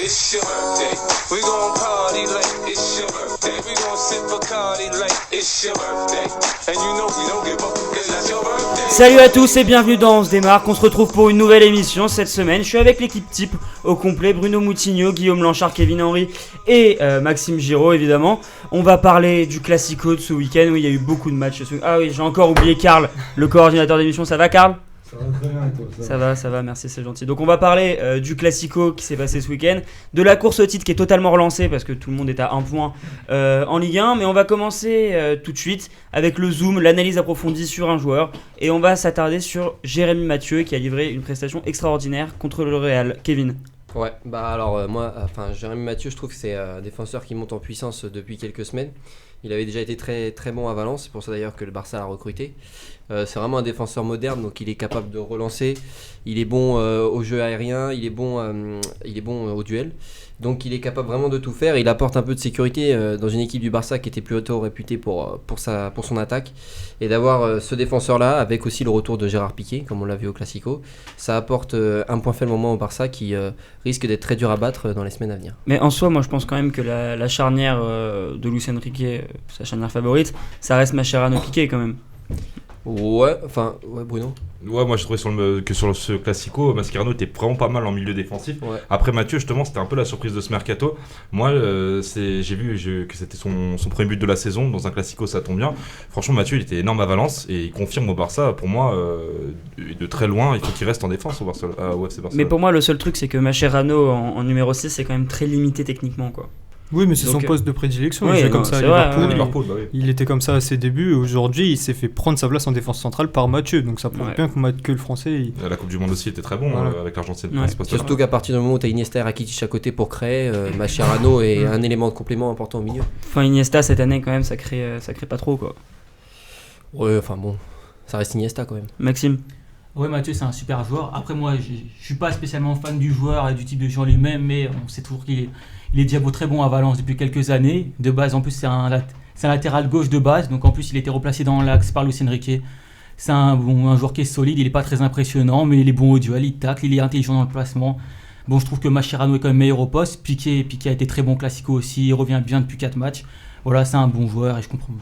It's your birthday. We gon' party like it's your birthday. We gon' sip Bacardi like it's your birthday. And you know we don't give up cause that's your birthday. Salut à tous et bienvenue dans On se démarque. On se retrouve pour une nouvelle émission cette semaine. Je suis avec l'équipe type au complet. Bruno Moutinho, Guillaume Lanchard, Kevin Henry et Maxime Giraud évidemment. On va parler du Classico de ce week-end où il y a eu beaucoup de matchs. Ah oui, j'ai encore oublié Karl, le coordinateur d'émission. Ça va Karl ? Ça va très bien et toi, ça va, merci, c'est gentil. Donc on va parler du Classico qui s'est passé ce week-end, de la course au titre qui est totalement relancée parce que tout le monde est à un point en Ligue 1, mais on va commencer tout de suite avec le zoom, l'analyse approfondie sur un joueur, et on va s'attarder sur Jérémy Mathieu qui a livré une prestation extraordinaire contre le Real. Kevin. Ouais, bah alors Jérémy Mathieu, je trouve que c'est un défenseur qui monte en puissance depuis quelques semaines. Il avait déjà été très, très bon à Valence, c'est pour ça d'ailleurs que le Barça l'a recruté. C'est vraiment un défenseur moderne, donc il est capable de relancer. Il est bon au jeu aérien, il est bon au duel. Donc il est capable vraiment de tout faire. Il apporte un peu de sécurité dans une équipe du Barça qui était plutôt réputée pour son attaque. Et d'avoir ce défenseur-là, avec aussi le retour de Gérard Piqué, comme on l'a vu au Classico, ça apporte un point faible moment au Barça qui risque d'être très dur à battre dans les semaines à venir. Mais en soi, moi je pense quand même que la charnière de Luis Enrique, sa charnière favorite, ça reste Mascherano-Piqué quand même. Ouais, Bruno. Ouais, moi je trouvais sur ce Classico, Mascherano était vraiment pas mal en milieu défensif. Ouais. Après Mathieu, justement, c'était un peu la surprise de ce mercato. Moi, j'ai vu que c'était son premier but de la saison dans un Classico, ça tombe bien. Franchement, Mathieu, il était énorme à Valence et il confirme au Barça. Pour moi, de très loin, il faut qu'il reste en défense au FC Barcelone. Mais pour moi, le seul truc, c'est que Mascherano en numéro 6, c'est quand même très limité techniquement, quoi. Oui, mais c'est son poste de prédilection. Oui, il fait comme ça à Liverpool. Il était comme ça à ses débuts. Aujourd'hui, il s'est fait prendre sa place en défense centrale par Mathieu. Donc ça prouve bien que le Français. La Coupe du Monde aussi était très bon avec l'Argentine. Surtout qu'à partir du moment où tu as Iniesta et Rakitic à côté pour créer, Mascherano est un élément de complément important au milieu. Enfin, Iniesta cette année, quand même, ça crée pas trop, quoi. Ouais, enfin bon, ça reste Iniesta quand même. Maxime. Ouais, Mathieu, c'est un super joueur. Après, moi, je suis pas spécialement fan du joueur et du type de jeu lui-même, mais on sait toujours qu'il est déjà très bon à Valence depuis quelques années. De base, en plus, c'est un latéral gauche de base, donc en plus, il a été replacé dans l'axe par Luis Enrique. C'est un joueur qui est solide, il n'est pas très impressionnant, mais il est bon au duel, il tacle, il est intelligent dans le placement. Bon, je trouve que Mascherano est quand même meilleur au poste. Piqué a été très bon Classico aussi, il revient bien depuis 4 matchs. Voilà, c'est un bon joueur et je comprends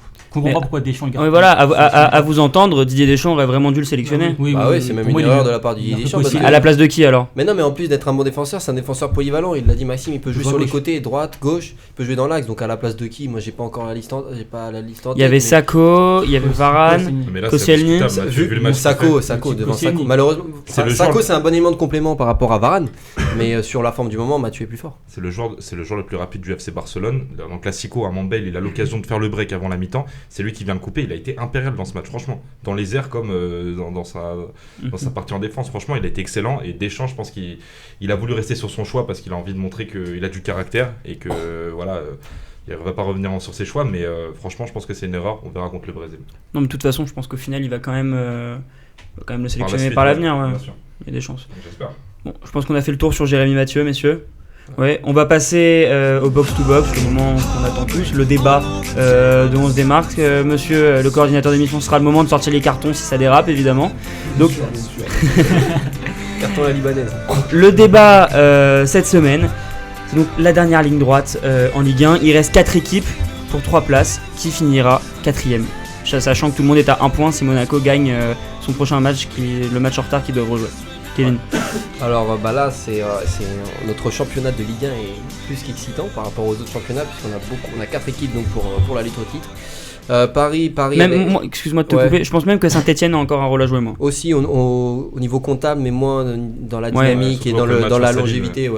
pas pourquoi Deschamps le garde. Oui, voilà, à vous entendre, Didier Deschamps aurait vraiment dû le sélectionner. Oui, c'est même une erreur de la part de Didier Deschamps. À la place de qui alors ? Mais non, mais en plus d'être un bon défenseur, c'est un défenseur polyvalent. Il l'a dit Maxime, il peut jouer sur les côtés, droite, gauche, il peut jouer dans l'axe. Donc à la place de qui ? Moi, j'ai pas encore la liste en tête. Il y avait Sako, il y avait Varane, Koscielny. Sako devant Sako. Malheureusement, Sako c'est un bon élément de complément par rapport à Varane, mais sur la forme du moment, Mathieu est plus fort. C'est le joueur le plus rapide du FC Barcelone. Dans le Classico, à Mambel, il a l'occasion de faire le break avant la mi-temps. C'est lui qui vient le couper. Il a été impérial dans ce match, franchement. Dans les airs comme dans sa partie en défense, franchement, il a été excellent. Et Deschamps, je pense qu'il a voulu rester sur son choix parce qu'il a envie de montrer qu'il a du caractère et que il ne va pas revenir sur ses choix. Mais franchement, je pense que c'est une erreur. On verra contre le Brésil. Non, mais de toute façon, je pense qu'au final, il va quand même le sélectionner par l'avenir. Ouais. Il y a des chances. J'espère. Bon, je pense qu'on a fait le tour sur Jérémy Mathieu, messieurs. Ouais, on va passer au box-to-box, le moment qu'on attend plus, le débat de On se démarque. Monsieur le coordinateur d'émission, ce sera le moment de sortir les cartons si ça dérape, évidemment. Donc, carton à la libanaise. Le débat cette semaine, c'est donc la dernière ligne droite en Ligue 1. Il reste 4 équipes pour 3 places. Qui finira 4ème ? Sachant que tout le monde est à 1 point si Monaco gagne son prochain match, le match en retard qu'ils doivent rejouer. Kevin. Alors là, c'est notre championnat de Ligue 1 est plus qu'excitant par rapport aux autres championnats puisqu'on a 4 équipes donc pour la lutte au titre. Paris. Même, moi, excuse-moi de te couper. Je pense même que Saint-Etienne a encore un rôle à jouer, moi. Aussi au niveau comptable, mais moins dans la dynamique et dans la longévité.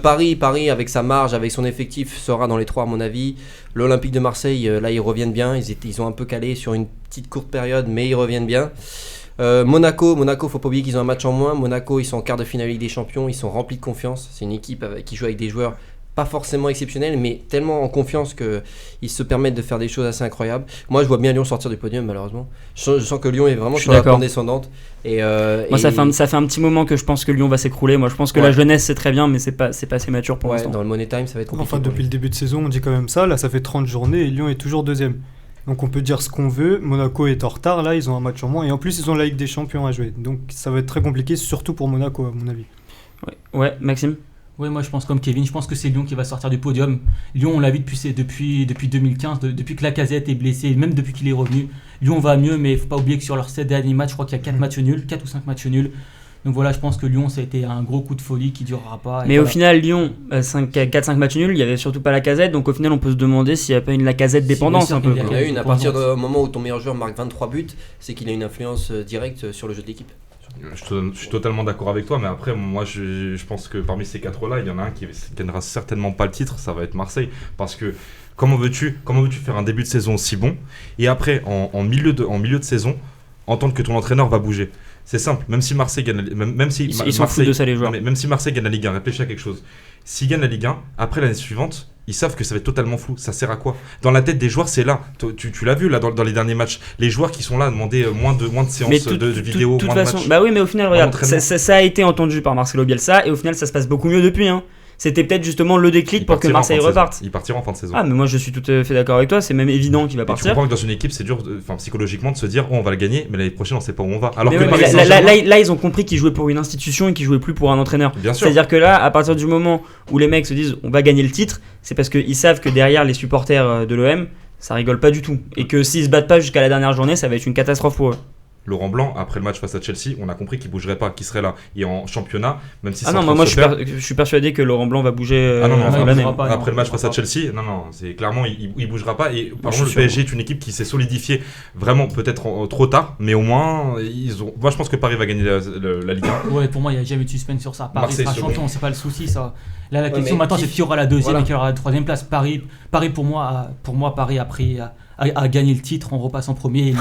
Paris avec sa marge, avec son effectif, sera dans les 3 à mon avis. L'Olympique de Marseille, là ils reviennent bien. Ils ont un peu calé sur une petite courte période, mais ils reviennent bien. Monaco, faut pas oublier qu'ils ont un match en moins. Monaco, ils sont en quart de finale Ligue des Champions, ils sont remplis de confiance. C'est une équipe qui joue avec des joueurs pas forcément exceptionnels, mais tellement en confiance qu'ils se permettent de faire des choses assez incroyables. Moi, je vois bien Lyon sortir du podium, malheureusement. Je sens que Lyon est vraiment sur la pente descendante. Moi, ça fait un petit moment que je pense que Lyon va s'écrouler. Moi, je pense que la jeunesse, c'est très bien, mais c'est pas assez mature pour l'instant. Dans le Money Time, ça va être compliqué. Enfin, depuis le début de saison, on dit quand même ça. Là, ça fait 30 journées et Lyon est toujours 2ème. Donc on peut dire ce qu'on veut, Monaco est en retard, là ils ont un match en moins et en plus ils ont la Ligue des Champions à jouer. Donc ça va être très compliqué, surtout pour Monaco à mon avis. Ouais, Maxime ? Oui, moi je pense comme Kevin, je pense que c'est Lyon qui va sortir du podium. Lyon, on l'a vu depuis 2015, depuis que Lacazette est blessé, même depuis qu'il est revenu. Lyon va mieux, mais il ne faut pas oublier que sur leurs 7 derniers matchs, je crois qu'il y a 4 matchs nuls, 4 ou 5 matchs nuls. Donc voilà, je pense que Lyon, ça a été un gros coup de folie qui ne durera pas. Mais au final, Lyon, 4-5 matchs nuls, il n'y avait surtout pas Lacazette, donc au final, on peut se demander s'il n'y a pas une Lacazette dépendance un peu. Il y en a une, à partir du moment où ton meilleur joueur marque 23 buts, c'est qu'il a une influence directe sur le jeu de l'équipe. Je suis totalement d'accord avec toi, mais après, moi, je pense que parmi ces 4-là, il y en a un qui gagnera certainement pas le titre, ça va être Marseille. Parce que comment veux-tu faire un début de saison aussi bon et après, en milieu de saison, entendre que ton entraîneur va bouger? C'est simple, même si Marseille gagne, Ils s'en foutent de ça, les joueurs. Même si Marseille gagne la Ligue 1, réfléchis à quelque chose. S'ils gagnent la Ligue 1, après l'année suivante, ils savent que ça va être totalement flou. Ça sert à quoi? Dans la tête des joueurs, c'est là. Tu l'as vu là dans les derniers matchs. Les joueurs qui sont là demander moins de séances de vidéos, moins de matchs. Bah oui, mais au final, regarde, ça a été entendu par Marcelo Bielsa et au final, ça se passe beaucoup mieux depuis. C'était peut-être justement le déclic pour que Marseille reparte. Il partira en fin de saison. Ah, mais moi je suis tout à fait d'accord avec toi, c'est même évident qu'il va partir. Tu comprends que dans une équipe, c'est dur psychologiquement de se dire on va le gagner, mais l'année prochaine on sait pas où on va. Alors mais que là, ils ont compris qu'ils jouaient pour une institution et qu'ils jouaient plus pour un entraîneur. Bien sûr. C'est-à-dire que là, à partir du moment où les mecs se disent on va gagner le titre, c'est parce qu'ils savent que derrière les supporters de l'OM, ça rigole pas du tout. Et que s'ils se battent pas jusqu'à la dernière journée, ça va être une catastrophe pour eux. Laurent Blanc, après le match face à Chelsea, on a compris qu'il bougerait pas, qu'il serait là. Et en championnat, même si moi je suis persuadé que Laurent Blanc va bouger l'année. Après le match face à Chelsea, c'est clairement il bougera pas. Et par contre, le PSG est une équipe qui s'est solidifiée vraiment peut-être trop tard, mais au moins moi je pense que Paris va gagner la Ligue 1. Ouais, pour moi il n'y a jamais de suspense sur ça. Paris sera champion, c'est pas le souci ça. Là la question maintenant c'est qui aura la deuxième et qui aura la troisième place. Paris pour moi Paris a gagné le titre en repassant premier.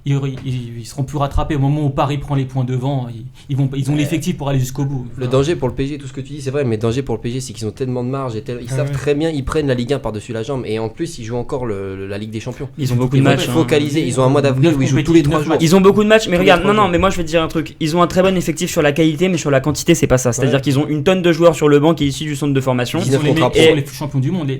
Ils seront plus rattrapés au moment où Paris prend les points devant. Ils ont l'effectif pour aller jusqu'au bout. Le danger pour le PSG, tout ce que tu dis, c'est vrai, mais le danger pour le PSG, c'est qu'ils ont tellement de marge. Ils savent très bien, ils prennent la Ligue 1 par-dessus la jambe. Et en plus, ils jouent encore la Ligue des Champions. Ils ont beaucoup de matchs. Focalisés. Ils ont un mois d'avril où ils jouent tous les 3 jours. Ils ont beaucoup de matchs, mais regarde, mais moi je vais te dire un truc. Ils ont un très bon effectif sur la qualité, mais sur la quantité, c'est pas ça. C'est-à-dire qu'ils ont une tonne de joueurs sur le banc qui est issu du centre de formation. Ils sont les champions du monde.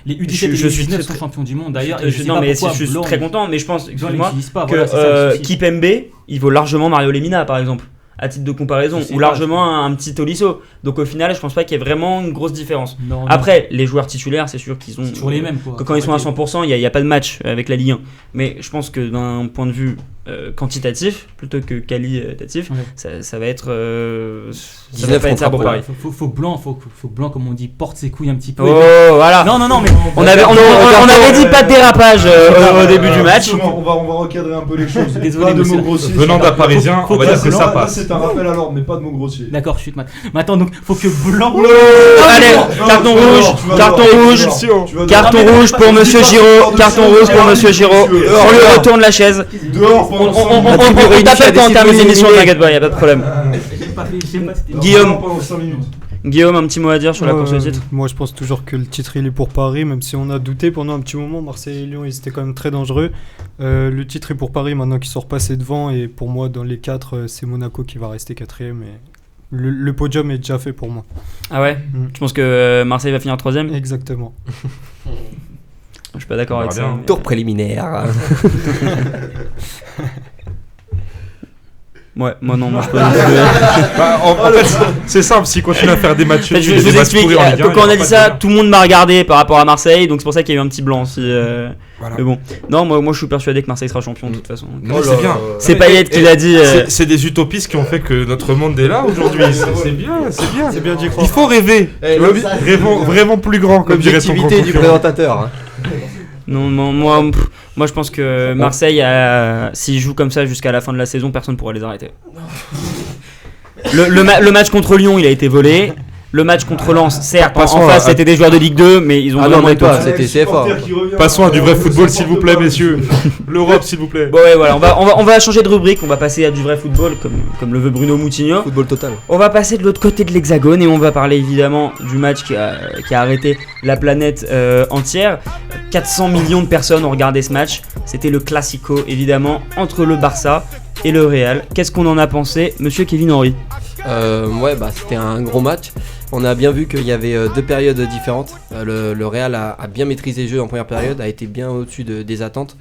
Les U17 et les U19 sont champions du monde d'ailleurs. Non, mais je suis très content, mais je pense, excuse-moi, que Kipembe, il vaut largement Mario Lemina par exemple, à titre de comparaison, ou largement un petit Tolisso. Donc au final, je pense pas qu'il y ait vraiment une grosse différence. Après, les joueurs titulaires, c'est sûr qu'ils ont toujours les mêmes, quoi. Quand ils sont à 100%, il y a pas de match avec la Ligue 1. Mais je pense que d'un point de vue quantitatif plutôt que qualitatif, ça va être ça va pas être ça pour Paris. Faut que Blanc, comme on dit, porte ses couilles un petit peu. Oh voilà. Non, mais on avait dit pas de dérapage au début du match. On va recadrer un peu les choses. Désolé, pas de mots grossiers. Venant d'un Parisien, on va dire que ça passe. C'est un rappel à l'ordre, mais pas de mots grossiers. D'accord, chute mat. Maintenant, donc, faut que Blanc. Allez, carton rouge pour Monsieur Giraud. Carton rouge pour Monsieur Giraud. On lui retourne la chaise. Dehors. On t'appelle quand on termine l'émission, t'inquiète pas, y a pas de problème. Guillaume, un petit mot à dire sur la course au titre? Moi je pense toujours que le titre il est pour Paris, même si on a douté pendant un petit moment. Marseille et Lyon ils étaient quand même très dangereux. Le titre est pour Paris maintenant qu'ils sont repassés devant, et pour moi dans les 4 c'est Monaco qui va rester 4ème. Le podium est déjà fait pour moi. Ah ouais? Je pense que Marseille va finir 3ème? Exactement. Je suis pas d'accord avec ça. Tour préliminaire. Ouais, moi je peux. En fait, c'est simple, s'il continue à faire des matchs. Je vous explique. Quand on a dit ça, tout le monde m'a regardé par rapport à Marseille, donc c'est pour ça qu'il y a eu un petit blanc aussi. Voilà. Mais bon, non, moi je suis persuadé que Marseille sera champion de toute façon. C'est bien. C'est Payet qui l'a dit. C'est des utopistes qui ont fait que notre monde est là aujourd'hui. C'est bien. C'est bien d'y croire. Il faut rêver. Rêvons vraiment plus grand, comme dirait son L'objectivité du présentateur. Non, moi je pense que Marseille, s'ils jouent comme ça jusqu'à la fin de la saison, personne ne pourra les arrêter. Le match contre Lyon, il a été volé. Le match contre Lens, certes, en face c'était des joueurs de Ligue 2, mais ils ont vraiment été pas, c'était CFA. Passons à du vrai football, s'il vous plaît, messieurs. L'Europe, s'il vous plaît. Bon, ouais, voilà, on va changer de rubrique, on va passer à du vrai football, comme le veut Bruno Moutinho. Football total. On va passer de l'autre côté de l'hexagone et on va parler évidemment du match qui a arrêté la planète entière. 400 millions de personnes ont regardé ce match. C'était le Classico, évidemment, entre le Barça et le Real. Qu'est-ce qu'on en a pensé, monsieur Kevin Henry? C'était un gros match. On a bien vu qu'il y avait 2 périodes différentes. Le Real a bien maîtrisé le jeu en première période, a été bien au-dessus des attentes.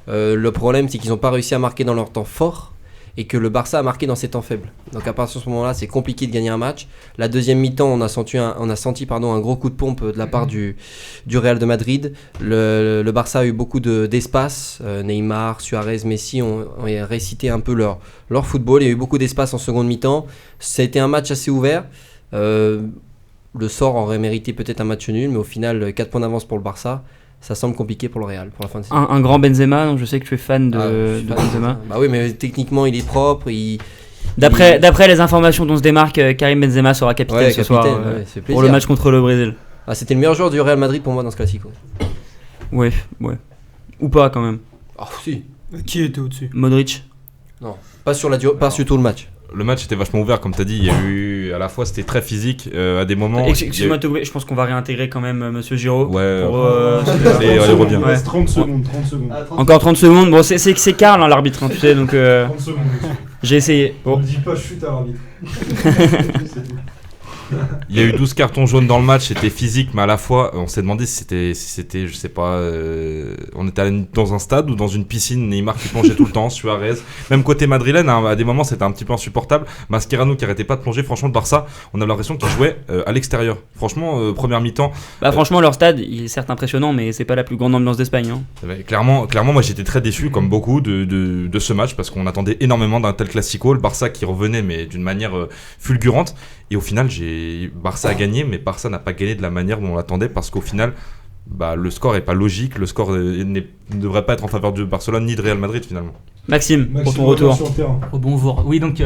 Le problème, c'est qu'ils n'ont pas réussi à marquer dans leur temps fort. et que le Barça a marqué dans ses temps faibles. Donc à partir de ce moment-là, c'est compliqué de gagner un match. La deuxième mi-temps, on a senti un gros coup de pompe de la part du Real de Madrid. Le Barça a eu beaucoup d'espace. Neymar, Suarez, Messi ont récité un peu leur football. Il y a eu beaucoup d'espace en seconde mi-temps. Ça a été un match assez ouvert. Le sort aurait mérité peut-être un match nul, mais au final, 4 points d'avance pour le Barça. Ça semble compliqué pour le Real, pour la fin de saison. Un grand Benzema, donc je sais que tu es fan de Benzema. Bah oui, mais techniquement, il est propre. D'après les informations dont se démarque, Karim Benzema sera capitaine ce soir pour le match contre le Brésil. Ah, c'était le meilleur joueur du Real Madrid pour moi dans ce Classico. Ouais. Ou pas quand même. Ah si. Qui était au-dessus? Modric. Non, pas sur tout le match. Le match était vachement ouvert, comme tu as dit. Il y a eu, à la fois, c'était très physique. À des moments. Excuse-moi de te couper, je pense qu'on va réintégrer quand même Monsieur Giraud. Ouais. Allez, revient. Il reste 30 secondes. Encore 30 secondes. Bon, c'est Karl, hein, l'arbitre, hein, tu sais, donc 30 secondes. j'ai essayé. On Bon. ne dit pas chute à l'arbitre. Il y a eu 12 cartons jaunes dans le match, c'était physique, mais à la fois, on s'est demandé si c'était je sais pas, on était allé dans un stade ou dans une piscine, Neymar qui plongeait tout le temps, Suarez, même côté madrilène, hein, à des moments c'était un petit peu insupportable, Mascherano qui arrêtait pas de plonger, franchement le Barça, on a l'impression qu'il jouait à l'extérieur, franchement, première mi-temps. Franchement, leur stade, il est certes impressionnant, mais c'est pas la plus grande ambiance d'Espagne. Hein. Clairement, moi j'étais très déçu, comme beaucoup, de ce match, parce qu'on attendait énormément d'un tel classico, le Barça qui revenait, mais d'une manière fulgurante. Et au final, Barça a gagné, mais Barça n'a pas gagné de la manière dont on l'attendait, parce qu'au final, le score est pas logique, le score ne devrait pas être en faveur de Barcelone ni de Real Madrid finalement. Maxime pour ton retour. Oh, bonjour. Oui, donc,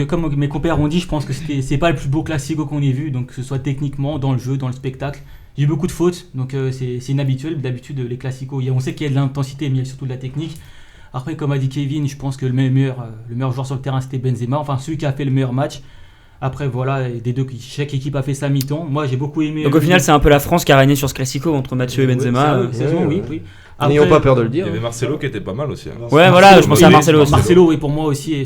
comme mes compères ont dit, je pense que c'est pas le plus beau classico qu'on ait vu, donc que ce soit techniquement, dans le jeu, dans le spectacle. Il y a eu beaucoup de fautes, donc c'est inhabituel. D'habitude, les classicos, on sait qu'il y a de l'intensité, mais il y a surtout de la technique. Après, comme a dit Kevin, je pense que le meilleur joueur sur le terrain, c'était Benzema. Enfin, celui qui a fait le meilleur match. Après, voilà, chaque équipe a fait sa mi-temps. Moi, j'ai beaucoup aimé. Donc, au final, c'est un peu la France qui a régné sur ce classico entre Mathieu et Benzema. Oui. Après, n'ayons pas peur de le dire. Il y avait Marcelo qui était pas mal aussi. Hein. Ouais, voilà, je pensais à Marcelo aussi. Marcelo, oui, pour moi aussi.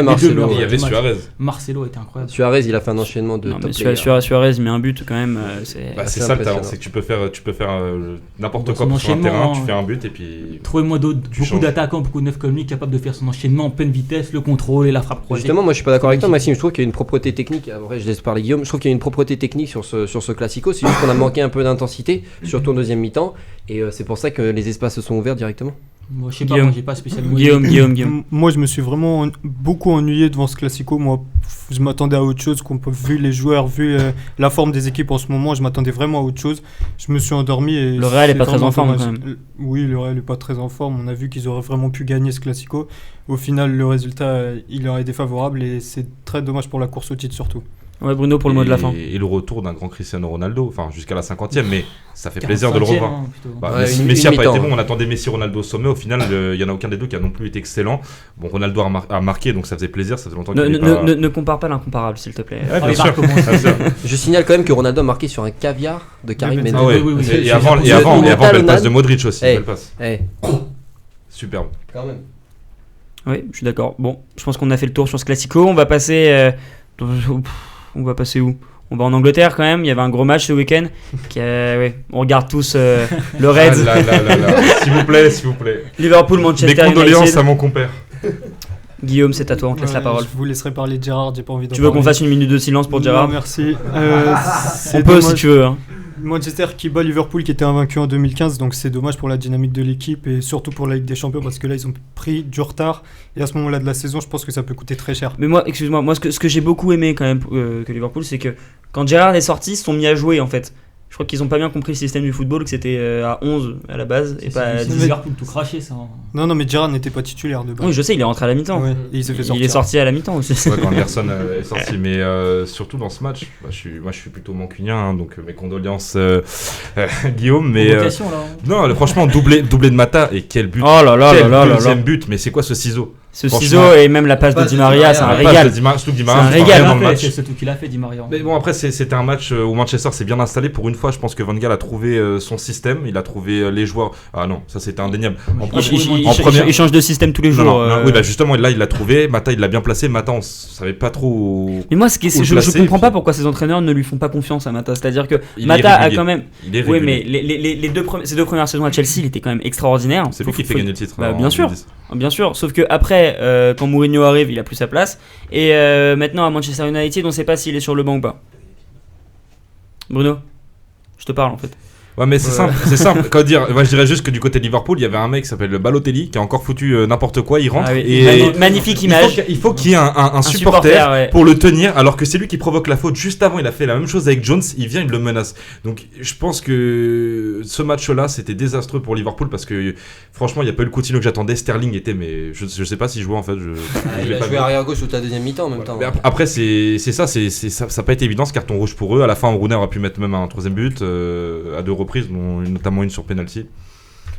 Marcelo. Il y avait Suarez. Marcelo était incroyable. Suarez, il a fait un enchaînement de top players. Suarez, il met un but quand même. C'est ça le talent, c'est que tu peux faire n'importe quoi sur un terrain, tu fais un but et puis. Trouvez-moi beaucoup d'attaquants, beaucoup de neufs comme lui capables de faire son enchaînement en pleine vitesse, le contrôle et la frappe croisée. Justement, moi je suis pas d'accord avec toi, Maxime. Je trouve qu'il y a une propreté technique. Après, je laisse parler Guillaume. Je trouve qu'il y a une propreté technique sur ce classico. C'est juste qu'on a manqué un peu d'intensité, surtout en deuxième mi-temps. Et c'est pour ça que les espaces se sont ouverts directement. Moi, je sais pas, moi j'ai pas spécialement. Guillaume. Moi, je me suis vraiment beaucoup ennuyé devant ce classico. Moi, je m'attendais à autre chose. Vu les joueurs, vu la forme des équipes en ce moment, je m'attendais vraiment à autre chose. Je me suis endormi. Et le Real est pas très en forme quand même. Oui, le Real est pas très en forme. On a vu qu'ils auraient vraiment pu gagner ce classico. Au final, le résultat, il leur est défavorable et c'est très dommage pour la course au titre surtout. Ouais, Bruno, pour le mot de la fin. Et le retour d'un grand Cristiano Ronaldo, enfin jusqu'à la 50e, mais ça fait plaisir de le revoir. Hein, Messi n'a pas été bon, on attendait Messi Ronaldo au sommet, au final il n'y en a aucun des deux qui a non plus été excellent. Bon, Ronaldo a marqué, donc ça faisait plaisir, ça faisait longtemps qu'il ne compare pas l'incomparable, s'il te plaît. Ouais, bien sûr. Je signale quand même que Ronaldo a marqué sur un caviar de Karim Benzema. Oui. Et avant, belle passe de Modric aussi, belle passe. Superbe. Quand même. Oui, je suis d'accord. Bon, je pense qu'on a fait le tour sur ce classico, on va passer... On va passer où? On va en Angleterre quand même, il y avait un gros match ce week-end. On regarde tous le Reds. S'il vous plaît. Liverpool, Manchester Mes condoléances United. à mon compère. Guillaume, c'est à toi, on te laisse la parole. Je vous laisserai parler de Gérard, j'ai pas envie d'en Tu veux parler. qu'on fasse une minute de silence pour Gérard? Non, merci. On peut si tu veux. Hein. Manchester qui bat Liverpool qui était invaincu en 2015, donc c'est dommage pour la dynamique de l'équipe et surtout pour la Ligue des Champions parce que là ils ont pris du retard et à ce moment-là de la saison je pense que ça peut coûter très cher. Mais moi, excuse-moi, ce que j'ai beaucoup aimé quand même que Liverpool, c'est que quand Gerrard est sorti, ils se sont mis à jouer en fait. Je crois qu'ils ont pas bien compris le système du football, que c'était à 11 à la base et pas à 10. Liverpool tout craché ça. Non mais Gerrard n'était pas titulaire de base. Oui, je sais, il est rentré à la mi-temps. Ouais, et il s'est fait sortir. Il est sorti à la mi-temps aussi. Ouais, quand Anderson est sorti, mais surtout dans ce match, je suis plutôt mancunien, hein, donc mes condoléances Guillaume, mais non, franchement doublé de Mata et quel but. Oh là là quel là là deuxième but, mais c'est quoi ce ciseau? Ce ciseau et même la passe de Di Maria, c'est un régal. C'est un régal. C'est tout qu'il a fait Di Maria. Mais bon, après c'était un match où Manchester s'est bien installé. Pour une fois, je pense que Van Gaal a trouvé son système, il a trouvé les joueurs. Ah non, ça c'était indéniable. Il change de système tous les jours. Oui, justement, là il l'a trouvé. Mata, il l'a bien placé. Mata, on savait pas trop. Mais moi, je comprends pas pourquoi ces entraîneurs ne lui font pas confiance à Mata. C'est-à-dire que Mata a quand même. Oui, mais ces deux premières saisons à Chelsea, il était quand même extraordinaire. C'est lui qui fait gagner le titre. Bien sûr. bien sûr. Sauf que après, quand Mourinho arrive, il a plus sa place. Et maintenant à Manchester United, on ne sait pas s'il est sur le banc ou pas. Bruno, je te parle en fait. Ouais, mais c'est simple, c'est simple. Quand dire, moi je dirais juste que du côté de Liverpool, il y avait un mec qui s'appelle Balotelli qui a encore foutu n'importe quoi, il rentre Ah oui, et magnifique image. il faut qu'il y ait un supporter ouais. pour le tenir, alors que c'est lui qui provoque la faute. Juste avant, il a fait la même chose avec Jones, il vient, il le menace. Donc je pense que ce match-là, c'était désastreux pour Liverpool parce que franchement, il n'y a pas eu le Coutinho que j'attendais. Sterling était, mais je sais pas s'il jouait en fait. Il a joué arrière gauche toute la deuxième mi-temps en même temps. Mais après, c'est ça, ça n'a pas été évident ce carton rouge pour eux. À la fin, Rooney aurait pu mettre même un troisième but à 2 reprises, notamment une sur penalty.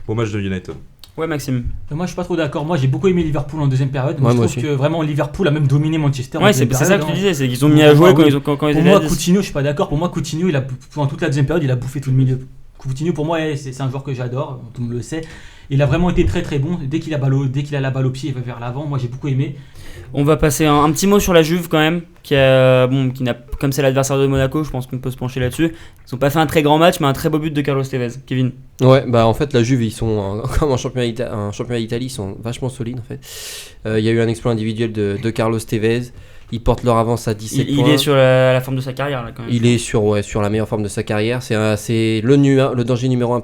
Au match de United. Ouais, Maxime. Moi, je suis pas trop d'accord. Moi, j'ai beaucoup aimé Liverpool en deuxième période. Ouais, je moi trouve aussi. que vraiment Liverpool a même dominé Manchester. en Ouais, deuxième c'est ça que période, tu disais, c'est qu'ils ont mis à jouer Ah, oui. quand ils Pour étaient moi, à 10. Coutinho, je suis pas d'accord. Pour moi, Coutinho, pendant toute la deuxième période, il a bouffé tout le milieu. Coutinho, pour moi, c'est un joueur que j'adore. Tout le monde le sait. Il a vraiment été très très bon. Dès qu'il a la balle au pied, il va vers l'avant. Moi, j'ai beaucoup aimé. On va passer un petit mot sur la Juve quand même, qui n'a, comme c'est l'adversaire de Monaco, je pense qu'on peut se pencher là-dessus. Ils n'ont pas fait un très grand match, mais un très beau but de Carlos Tevez. Kevin. Ouais, bah en fait la Juve ils sont comme un championnat d'Italie, ils sont vachement solides en fait. Il y a eu un exploit individuel de Carlos Tevez. Ils portent leur avance à 17 points. Il est sur la forme de sa carrière là quand même. Il est sur la meilleure forme de sa carrière. C'est le danger numéro 1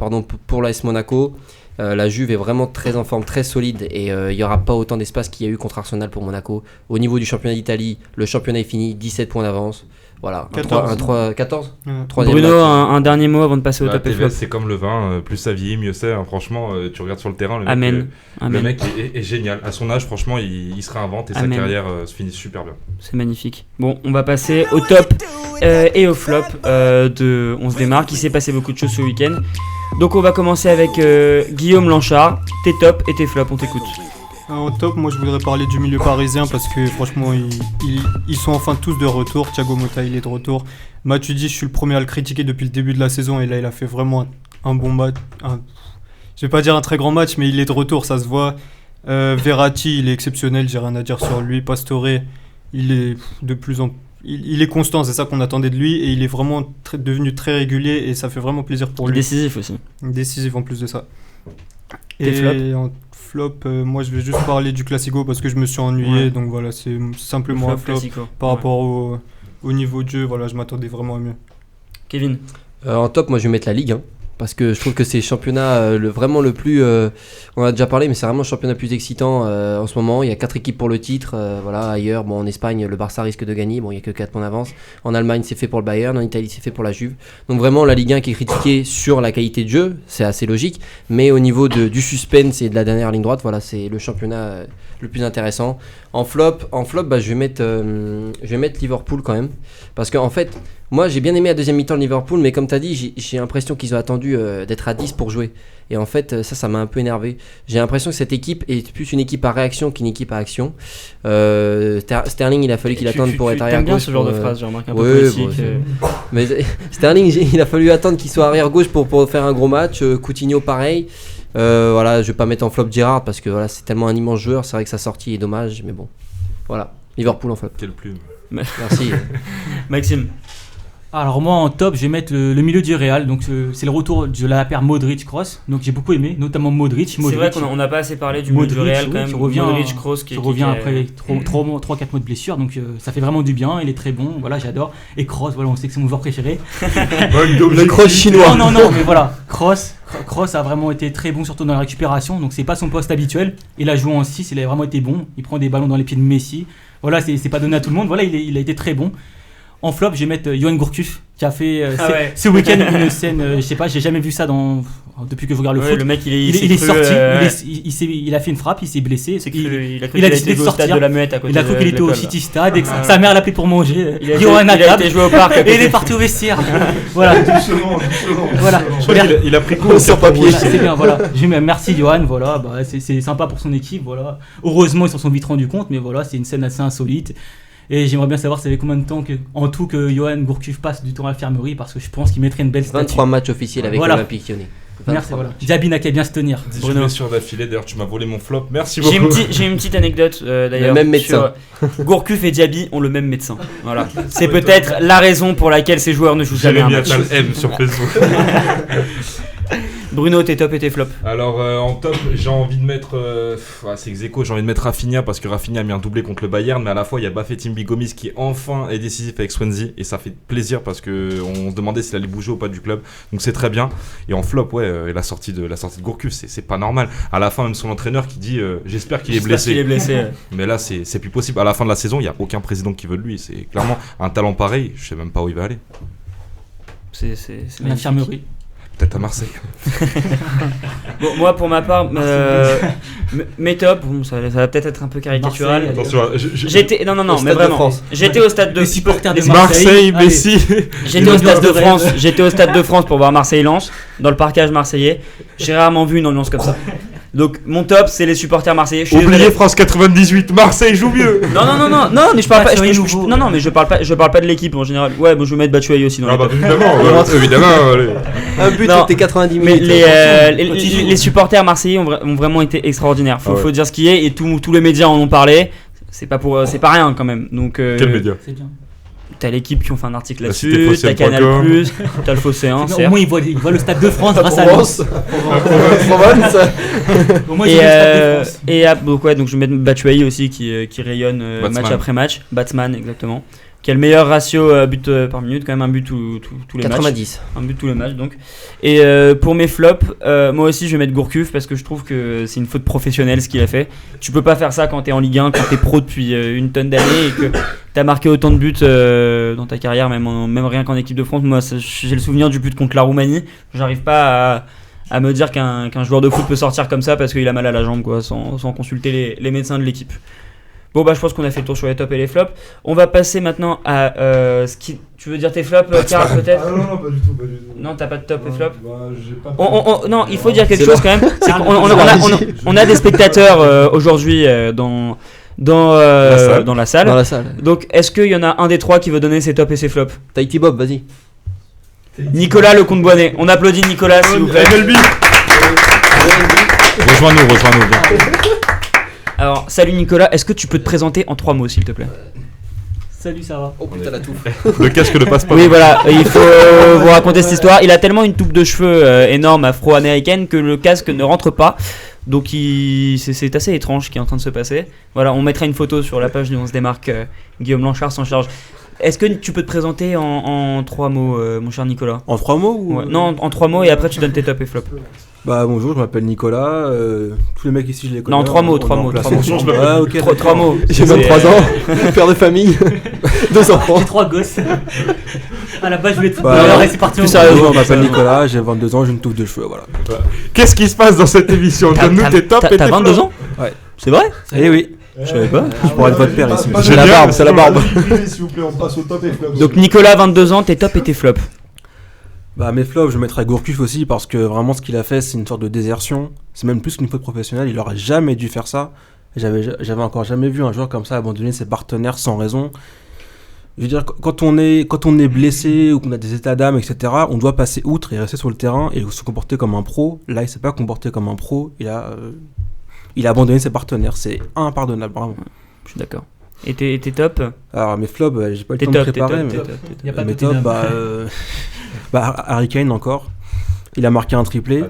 pour l'AS Monaco. La Juve est vraiment très en forme, très solide et il n'y aura pas autant d'espace qu'il y a eu contre Arsenal pour Monaco. Au niveau du championnat d'Italie, le championnat est fini, 17 points d'avance. Voilà, 14 Troisième Bruno, match. un dernier mot avant de passer au top et Tevez, flop. c'est comme le vin, plus ça vieillit, mieux c'est. Hein. Franchement, tu regardes sur le terrain, le Amen. mec, Amen. le mec est génial. À son âge, franchement, il se réinvente et Amen. sa carrière se finit super bien. C'est magnifique. Bon, on va passer au top et au flop de On se démarre. Il s'est passé beaucoup de choses ce week-end. Donc on va commencer avec Guillaume Lanchard. Tes tops et tes flops, on t'écoute. En top, moi je voudrais parler du milieu parisien parce que franchement ils sont enfin tous de retour. Thiago Motta il est de retour. Matuidi, je suis le premier à le critiquer depuis le début de la saison et là il a fait vraiment un bon match. Je vais pas dire un très grand match, mais il est de retour, ça se voit. Verratti il est exceptionnel, j'ai rien à dire sur lui. Pastore il est de plus en il est constant, c'est ça qu'on attendait de lui et il est vraiment devenu très régulier et ça fait vraiment plaisir pour lui. Décisif aussi. Décisif en plus de ça. Tes Et flops en flop, moi je vais juste parler du Classico parce que je me suis ennuyé, Ouais. donc voilà, c'est simplement un flop classico. par Ouais. rapport au niveau de jeu, voilà, je m'attendais vraiment à mieux. Kevin. En top, moi je vais mettre la Ligue 1. Parce que je trouve que c'est le championnat vraiment le plus. On en a déjà parlé, mais c'est vraiment le championnat le plus excitant en ce moment. Il y a 4 équipes pour le titre. Voilà, ailleurs, bon, en Espagne, le Barça risque de gagner. Bon, il n'y a que 4 points d'avance. En Allemagne, c'est fait pour le Bayern. En Italie, c'est fait pour la Juve. Donc, vraiment, la Ligue 1 qui est critiquée sur la qualité de jeu, c'est assez logique. Mais au niveau du suspense et de la dernière ligne droite, voilà, c'est le championnat le plus intéressant. En flop, bah, je vais mettre Liverpool quand même. Parce qu'en fait. Moi j'ai bien aimé la deuxième mi-temps de Liverpool, mais comme tu as dit, j'ai l'impression qu'ils ont attendu d'être à 10 pour jouer. Et en fait, ça m'a un peu énervé. J'ai l'impression que cette équipe est plus une équipe à réaction qu'une équipe à action. Sterling, il a fallu qu'il attende pour être arrière T'aimes bien gauche. ce genre de phrase, j'ai remarqué un peu Ouais, politique. Mais Sterling, il a fallu attendre qu'il soit arrière gauche pour faire un gros match. Coutinho, pareil. Voilà, je vais pas mettre en flop Gerrard parce que voilà, c'est tellement un immense joueur. C'est vrai que sa sortie est dommage, mais bon. Voilà, Liverpool en flop. Quelle plume. Merci. Maxime. Alors moi en top je vais mettre le milieu du Real, donc c'est le retour de la paire Modric-Kroos, donc j'ai beaucoup aimé, notamment Modric. C'est vrai qu'on n'a pas assez parlé du milieu du Real quand même. Qui revient, Modric, Kroos qui revient après 3-4 mois de blessure, donc ça fait vraiment du bien, il est très bon, voilà j'adore. Et Kroos, voilà on sait que c'est mon joueur préféré. Le Kroos chinois. Non, mais voilà, Kroos a vraiment été très bon, surtout dans la récupération, donc c'est pas son poste habituel. Il a joué en 6, il a vraiment été bon, il prend des ballons dans les pieds de Messi. Voilà, c'est pas donné à tout le monde, voilà il a été très bon. En flop, je vais mettre Yoann Gourcuff qui a fait ce week-end une scène, je sais pas, j'ai jamais vu ça depuis que je regarde le foot. Le mec il est sorti, il a fait une frappe, il s'est blessé. Il a cru il a qu'il décidé était de au stade sortir. de la Muette à côté. Il a cru qu'il était au de City Stade et que sa mère l'a appelé pour manger. Il a Johan à table. été joué au parc. Et il est parti au vestiaire. Voilà. Voilà. Il a pris court sur papier. Voilà, c'est bien, voilà. Merci Johan, voilà, bah, c'est sympa pour son équipe, voilà. Heureusement ils s'en sont vite rendus compte, mais voilà, c'est une scène assez insolite. Et j'aimerais bien savoir ça fait combien de temps en tout que Yoann Gourcuff passe du temps à l'infirmerie, parce que je pense qu'il mettrait une belle statue. 23 matchs officiels avec l'Olympique Lyonnais. Merci, voilà. Diaby n'a qu'à bien se tenir. 18 blessures d'affilée, d'ailleurs tu m'as volé mon flop, merci beaucoup. J'ai une petite anecdote d'ailleurs. Le même médecin. Gourcuff et Diaby ont le même médecin. Voilà. C'est peut-être la raison pour laquelle ces joueurs ne jouent jamais un match. Jérémy Attal M sur Facebook. Bruno, tes top et tes flops. Alors en top, j'ai envie de mettre, c'est ex-aequo, j'ai envie de mettre Rafinha parce que Rafinha a mis un doublé contre le Bayern, mais à la fois il y a Bafétimbi Gomis qui enfin est décisif avec Swansea et ça fait plaisir parce que on se demandait s'il allait bouger ou pas du club, donc c'est très bien. Et en flop, la sortie de Gourcuff, c'est pas normal. À la fin, même son entraîneur qui dit j'espère qu'il est blessé. Mais là c'est plus possible. À la fin de la saison, il y a aucun président qui veut de lui. C'est clairement un talent pareil, je sais même pas où il va aller. C'est L'infirmerie. Peut-être à Marseille. Bon, moi pour ma part, mes tops, bon, ça va peut-être être un peu caricatural. Marseille, Attention, J'étais non, Au Stade mais de vraiment. France. J'étais au stade de Les supporters de Marseille, Allez. Messi. J'étais au stade de France. J'étais au stade de France pour voir Marseille-Lens dans le parcage marseillais. J'ai rarement vu une ambiance comme ça. Donc mon top, c'est les supporters marseillais. Je suis Oubliez désolé. France 98, Marseille joue mieux. Non, mais je parle pas. Batshuayi nouveau. Non, mais je parle pas de l'équipe en général. Ouais, bon, je vais mettre Batshuayi aussi dans Ah les bah tops. évidemment, allez. Un but Non, toutes les 90 Mais minutes. les supporters marseillais ont vraiment été extraordinaires. Ah ouais. Faut dire ce qui est et tous les médias en ont parlé. C'est pas rien quand même. Donc Quel média? C'est bien. t'as l'équipe qui ont fait un article La cité là-dessus, t'as phocéenne.com. Canal+, t'as le Phocéen, Au certes. moins, il voit le Stade de France grâce à Provence. nous. Provence. Au moins, il voit le Stade de France. Donc je vais mettre Batshuayi aussi qui rayonne Batsman. match après match. Batsman, exactement. Qui a le meilleur ratio but par minute, quand même un but tous les matchs. 90. Un but tous les matchs donc. Et pour mes flops, moi aussi je vais mettre Gourcuff parce que je trouve que c'est une faute professionnelle ce qu'il a fait. Tu peux pas faire ça quand t'es en Ligue 1, quand t'es pro depuis une tonne d'années et que t'as marqué autant de buts dans ta carrière, même rien qu'en équipe de France. Moi j'ai le souvenir du but contre la Roumanie. J'arrive pas à me dire qu'un joueur de foot peut sortir comme ça parce qu'il a mal à la jambe quoi, sans consulter les médecins de l'équipe. Bon bah je pense qu'on a fait le tour sur les tops et les flops. On va passer maintenant à ce qui... Tu veux dire tes flops, Karl, peut-être? Ah non, pas du tout, pas du tout. Non, t'as pas de top et flop? Bah, j'ai pas Non, il faut dire quelque chose quand même. C'est qu'on a des spectateurs aujourd'hui dans la salle. Dans la salle. Donc est-ce qu'il y en a un des trois qui veut donner ses tops et ses flops? Tahiti Bob, vas-y. Nicolas le Comte-Bonnet. On applaudit Nicolas s'il vous plaît. MLB. Rejoins-nous, bien. Alors salut Nicolas, est-ce que tu peux te présenter en 3 mots s'il te plaît? Salut, ça va. Oh putain, la touffe. Le casque ne passe pas. Oui voilà, il faut vous raconter cette histoire. Il a tellement une toupe de cheveux énorme afro-américaine que le casque ne rentre pas. Donc c'est assez étrange ce qui est en train de se passer. Voilà, on mettra une photo sur la page de On se démarque. Guillaume Blanchard s'en charge. Est-ce que tu peux te présenter en 3 mots, mon cher Nicolas? En 3 mots ou... Ouais, non, en 3 mots et après tu donnes tes tops et flops. Bah bonjour, je m'appelle Nicolas. Tous les mecs ici, je les connais. Non, 3 mots, On est 3 en mots. classe 3 mots. ensemble. Ah, ok. 3 mots. J'ai 23 ans, père de famille, 2 enfants. J'ai 3 gosses. À la base, je voulais être Bah, footballeur et c'est parti en plus sérieux. Bonjour, je m'appelle Nicolas, j'ai 22 ans, j'ai une touffe de cheveux, voilà. Qu'est-ce qui se passe dans cette émission? Donne-nous tes tops et tes T'as 22 flops. ans? Ouais. C'est vrai? Eh oui, Je savais pas. je pourrais être votre père ici. C'est la barbe, c'est la barbe. S'il vous plaît, on passe au top et flop. Donc Nicolas, 22 ans, tes tops et tes flops. Bah mes flops, je mettrais Gourcuff aussi parce que vraiment ce qu'il a fait, c'est une sorte de désertion. C'est même plus qu'une faute professionnelle, il aurait jamais dû faire ça. J'avais encore jamais vu un joueur comme ça abandonner ses partenaires sans raison. Je veux dire, quand on est blessé ou qu'on a des états d'âme, etc., on doit passer outre et rester sur le terrain et se comporter comme un pro. Là, il s'est pas comporté comme un pro, il a abandonné ses partenaires. C'est impardonnable, vraiment. Je suis d'accord. Et tes tops? Alors mes flops, j'ai pas eu Tes le temps de tops, tes préparer, tops, mais tes tops. Il n'y a pas de mes petit tops, homme. Harry Kane encore. Il a marqué un triplé.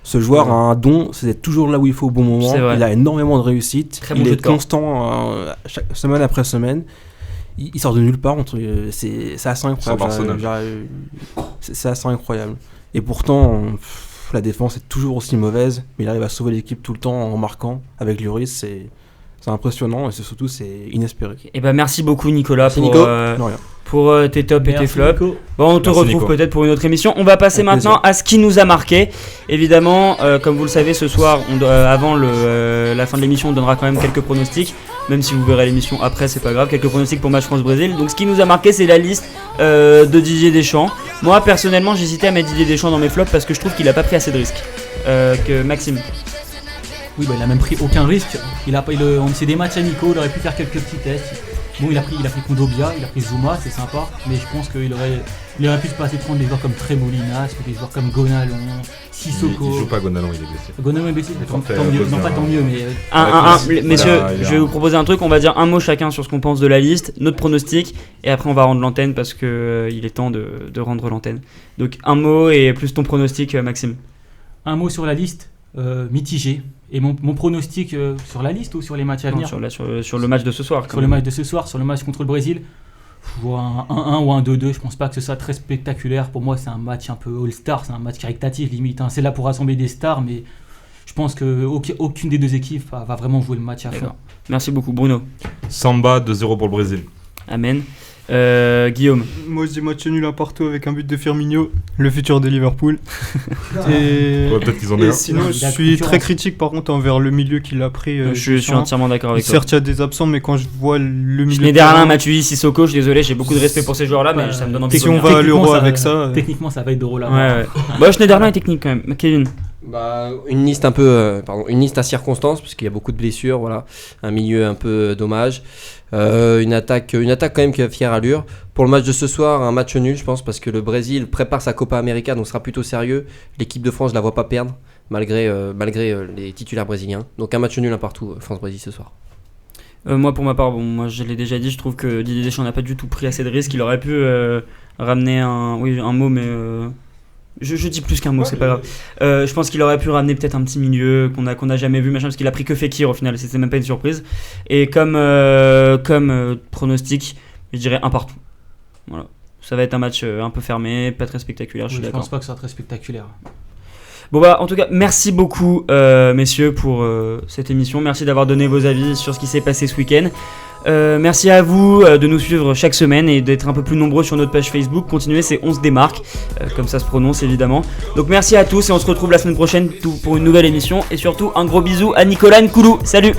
Ce joueur a un don, c'est toujours là où il faut au bon moment. C'est vrai. Il a énormément de réussite. Très bon Il jeu est de corps. constant semaine après semaine. Il sort de nulle part. C'est assez incroyable. Arsenal. C'est assez incroyable. Et pourtant, la défense est toujours aussi mauvaise, mais il arrive à sauver l'équipe tout le temps en marquant avec Lloris. C'est impressionnant et surtout c'est inespéré. Et bah merci beaucoup Nicolas Merci, pour, Nico. Non, rien. pour tes tops et tes Merci, flops. Nico. Bon, on te Merci, retrouve Nico. peut-être pour une autre émission. On va passer Avec maintenant à ce qui nous a marqué. Évidemment, comme vous le savez, ce soir, avant la fin de l'émission, on donnera quand même quelques pronostics. Même si vous verrez l'émission après, c'est pas grave. Quelques pronostics pour match France-Brésil. Donc, ce qui nous a marqué, c'est la liste de Didier Deschamps. Moi, personnellement, j'hésitais à mettre Didier Deschamps dans mes flops parce que je trouve qu'il a pas pris assez de risques que Maxime. Oui, bah, il a même pris aucun risque. On sait des matchs amicaux, il aurait pu faire quelques petits tests. Bon, il a pris Kondobia, il a pris Zuma, c'est sympa, mais je pense qu'il aurait pu se passer de prendre des joueurs comme Tremolinas, des joueurs comme Gonalon, Sissoko. Il joue pas Gonalon, il est blessé. Gonalon est blessé, tant fait, mieux, Bozia. non pas tant mieux, mais Messieurs, Voilà, il a- je vais vous proposer un truc. On va dire un mot chacun sur ce qu'on pense de la liste, notre pronostic, et après on va rendre l'antenne parce que il est temps de rendre l'antenne. Donc un mot et plus ton pronostic, Maxime. Un mot sur la liste, mitigé. Et mon pronostic sur la liste ou sur les matchs à Non, venir? sur le match de ce soir. Sur le match de ce soir, sur le match contre le Brésil, je vois un 1-1 ou un 2-2. Je pense pas que ce soit très spectaculaire. Pour moi, c'est un match un peu all-star, c'est un match caritatif limite. C'est là pour rassembler des stars, mais je pense qu'aucune des deux équipes va vraiment jouer le match à fond. D'accord. Merci beaucoup, Bruno. Samba 2-0 pour le Brésil. Amen. Guillaume. Moi je dis match nul à partout avec un but de Firmino, le futur de Liverpool. Et, Ouais, peut-être qu'ils en aient et un. sinon Il je y a suis concurrence. très critique par contre envers le milieu qu'il a pris. Je suis entièrement d'accord avec toi. Certes il y a des absents mais quand je vois le milieu de Schneiderlin, terrain, Matuidi, Sissoko, je suis désolé, j'ai beaucoup de respect pour ces joueurs-là, mais ça me donne envie de si on vomir. va à Techniquement, l'Euro ça- avec ça, Techniquement, ça va être drôle à Ouais, voir. ouais. Bah, Schneiderlin est technique quand même. Kevin. Bah, une liste un peu, une liste à circonstances parce qu'il y a beaucoup de blessures, voilà, un milieu un peu dommage, une attaque quand même qui a fière allure. Pour le match de ce soir, un match nul, je pense, parce que le Brésil prépare sa Copa América, donc sera plutôt sérieux. L'équipe de France, je la vois pas perdre malgré les titulaires brésiliens. Donc un match nul un partout, France-Brésil ce soir. Moi, pour ma part, moi je l'ai déjà dit, je trouve que Didier Deschamps n'a pas du tout pris assez de risques. Il aurait pu ramener un mot, mais je dis plus qu'un mot, c'est pas grave. Je pense qu'il aurait pu ramener peut-être un petit milieu qu'on a jamais vu, machin, parce qu'il a pris que Fekir au final, c'était même pas une surprise. Et comme pronostic, je dirais un partout. Voilà. Ça va être un match un peu fermé, pas très spectaculaire, je suis Je d'accord. pense pas que ça soit très spectaculaire. Bon bah en tout cas merci beaucoup messieurs pour cette émission, merci d'avoir donné vos avis sur ce qui s'est passé ce week-end. Merci à vous de nous suivre chaque semaine et d'être un peu plus nombreux sur notre page Facebook. Continuez, c'est On se démarque, comme ça se prononce évidemment. Donc merci à tous et on se retrouve la semaine prochaine pour une nouvelle émission. Et surtout un gros bisou à Nicolas Nkoulou. Salut.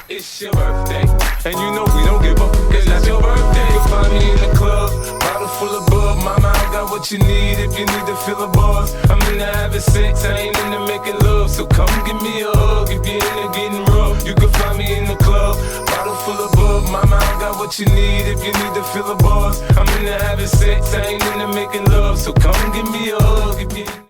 It's your birthday, and you know we don't give up, cause that's your birthday. You can find me in the club, bottle full of bub. Mama, I got what you need if you need to fill the bars. I'm into having sex, I ain't into making love. So come give me a hug if you're into getting rough. You can find me in the club, bottle full of bub. Mama, I got what you need if you need to fill the bars. I'm into having sex, I ain't into making love. So come give me a hug if you